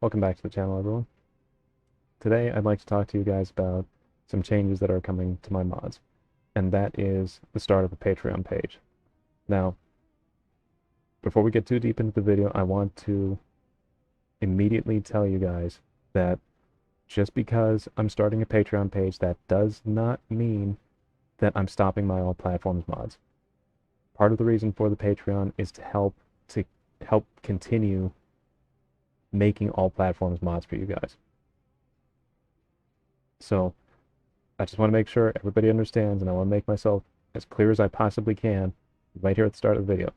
Welcome back to the channel, everyone. Today, I'd like to talk to you guys about some changes that are coming to my mods, and that is the start of a Patreon page. Now, before we get too deep into the video, I want to immediately tell you guys that just because I'm starting a Patreon page, that does not mean that I'm stopping my all platforms mods. Part of the reason for the Patreon is to help continue making all platforms mods for you guys. So I just want to make sure everybody understands, and I want to make myself as clear as I possibly can right here at the start of the video.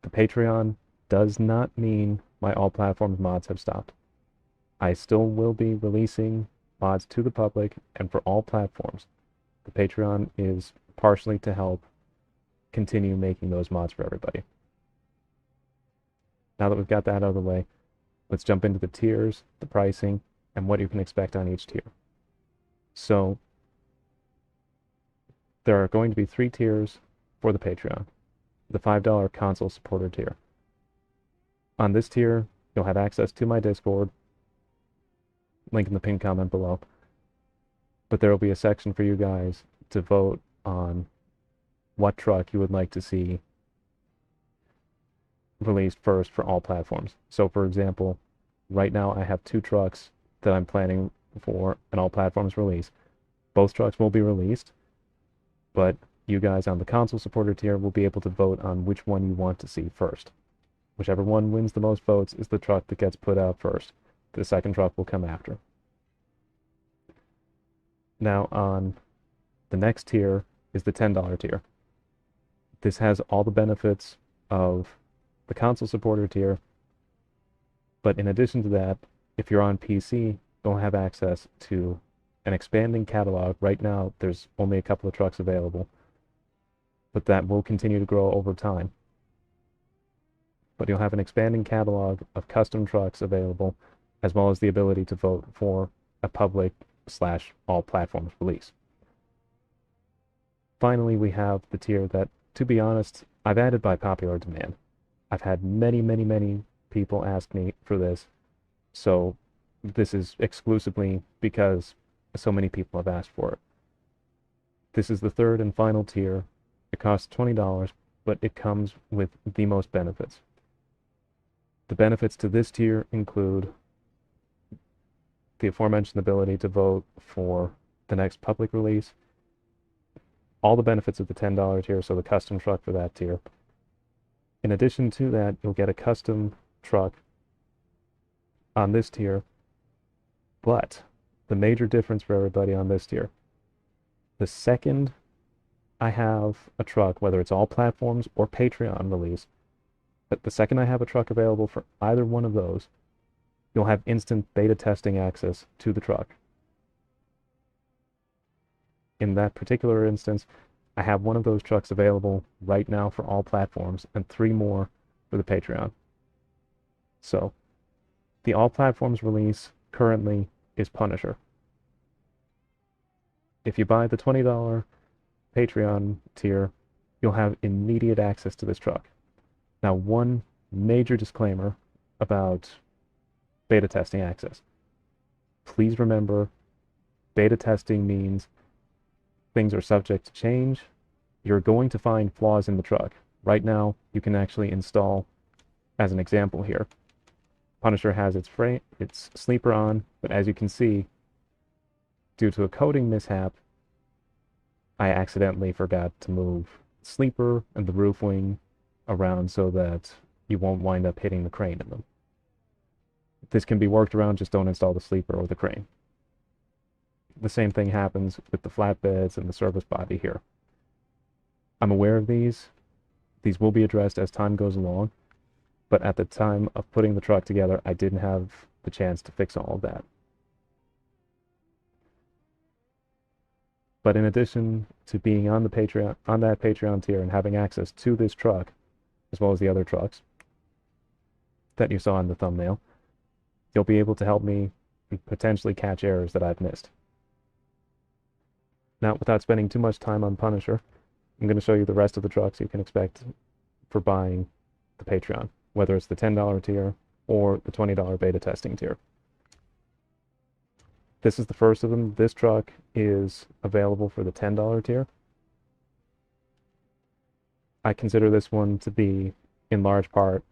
The Patreon does not mean my all platforms mods have stopped. I still will be releasing mods to the public and for all platforms. The Patreon is partially to help continue making those mods for everybody. Now that we've got that out of the way, let's jump into the tiers, the pricing, and what you can expect on each tier. So there are going to be 3 tiers for the Patreon. The $5 console supporter tier. On this tier, you'll have access to my Discord, link in the pinned comment below, but there will be a section for you guys to vote on what truck you would like to see released first for all platforms. So for example, right now I have 2 trucks that I'm planning for an all platforms release. Both trucks will be released, but you guys on the console supporter tier will be able to vote on which one you want to see first. Whichever one wins the most votes is the truck that gets put out first. The second truck will come after. Now on the next tier is the $10 tier. This has all the benefits of the console supporter tier, but in addition to that, if you're on PC, you'll have access to an expanding catalog. Right now, there's only a couple of trucks available, but that will continue to grow over time. But you'll have an expanding catalog of custom trucks available, as well as the ability to vote for a public/all platforms release. Finally, we have the tier that, to be honest, I've added by popular demand. I've had many people ask me for this, so this is exclusively because so many people have asked for it. This is the 3rd and final tier. It costs $20, but it comes with the most benefits. The benefits to this tier include the aforementioned ability to vote for the next public release, all the benefits of the $10 tier, so the custom truck for that tier. In addition to that, you'll get a custom truck on this tier, but the major difference for everybody on this tier, the second I have a truck, whether it's all platforms or Patreon release, but the second I have a truck available for either one of those, you'll have instant beta testing access to the truck. In that particular instance, I have one of those trucks available right now for all platforms and 3 more for the Patreon. So the all platforms release currently is Punisher. If you buy the $20 Patreon tier, you'll have immediate access to this truck. Now, one major disclaimer about beta testing access. Please remember, beta testing means things are subject to change. You're going to find flaws in the truck. Right now, you can actually install, as an example here, Punisher has its sleeper on, but as you can see, due to a coding mishap, I accidentally forgot to move the sleeper and the roof wing around so that you won't wind up hitting the crane in them. This can be worked around, just don't install the sleeper or the crane. The same thing happens with the flatbeds and the service body here. I'm aware of these. These will be addressed as time goes along, but at the time of putting the truck together, I didn't have the chance to fix all of that. But in addition to being on that Patreon tier and having access to this truck, as well as the other trucks that you saw in the thumbnail, you'll be able to help me potentially catch errors that I've missed. Now, without spending too much time on Punisher, I'm going to show you the rest of the trucks you can expect for buying the Patreon, whether it's the $10 tier or the $20 beta testing tier. This is the first of them. This truck is available for the $10 tier. I consider this one to be, in large part,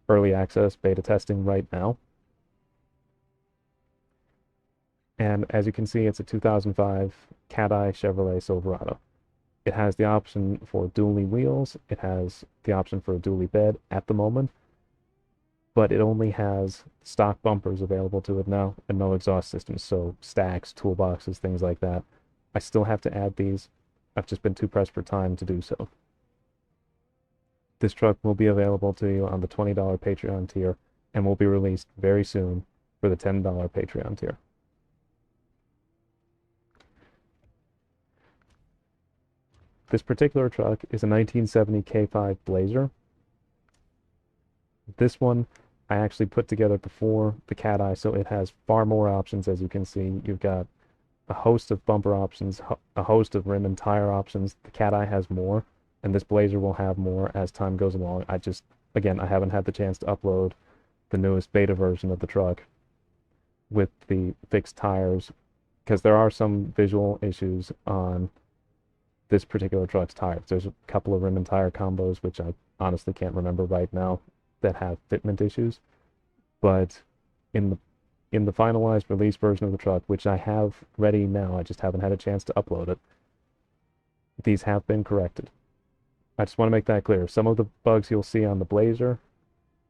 early access beta testing right now. And as you can see, it's a 2005 Cat-Eye Chevrolet Silverado. It has the option for dually wheels. It has the option for a dually bed at the moment, but it only has stock bumpers available to it now and no exhaust systems, so stacks, toolboxes, things like that. I still have to add these. I've just been too pressed for time to do so. This truck will be available to you on the $20 Patreon tier and will be released very soon for the $10 Patreon tier. This particular truck is a 1970 K5 Blazer. This one I actually put together before the Cat-Eye, so it has far more options. As you can see, you've got a host of bumper options, a host of rim and tire options. The Cat-Eye has more, and this Blazer will have more as time goes along. Again, I haven't had the chance to upload the newest beta version of the truck with the fixed tires, because there are some visual issues on this particular truck's tires. There's a couple of rim and tire combos, which I honestly can't remember right now, that have fitment issues. But in the finalized release version of the truck, which I have ready now, I just haven't had a chance to upload it, these have been corrected. I just want to make that clear. Some of the bugs you'll see on the Blazer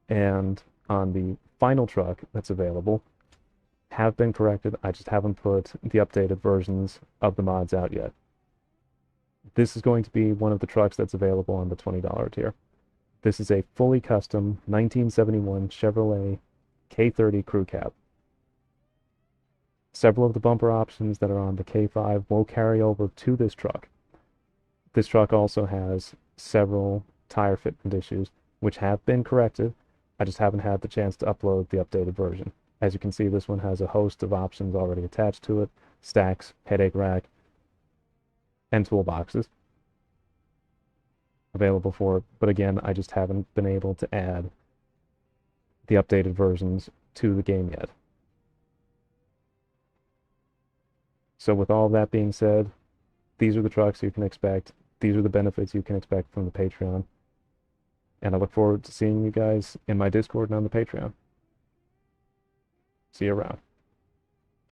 and on the final truck that's available have been corrected. I just haven't put the updated versions of the mods out yet. This is going to be one of the trucks that's available on the $20 tier. This is a fully custom 1971 Chevrolet K30 crew cab. Several of the bumper options that are on the K5 will carry over to this truck. This truck also has several tire fitment issues, which have been corrected. I just haven't had the chance to upload the updated version. As you can see, this one has a host of options already attached to it: stacks, headache rack, and toolboxes available for it. But again, I just haven't been able to add the updated versions to the game yet. So with all that being said, these are the trucks you can expect. These are the benefits you can expect from the Patreon. And I look forward to seeing you guys in my Discord and on the Patreon. See you around.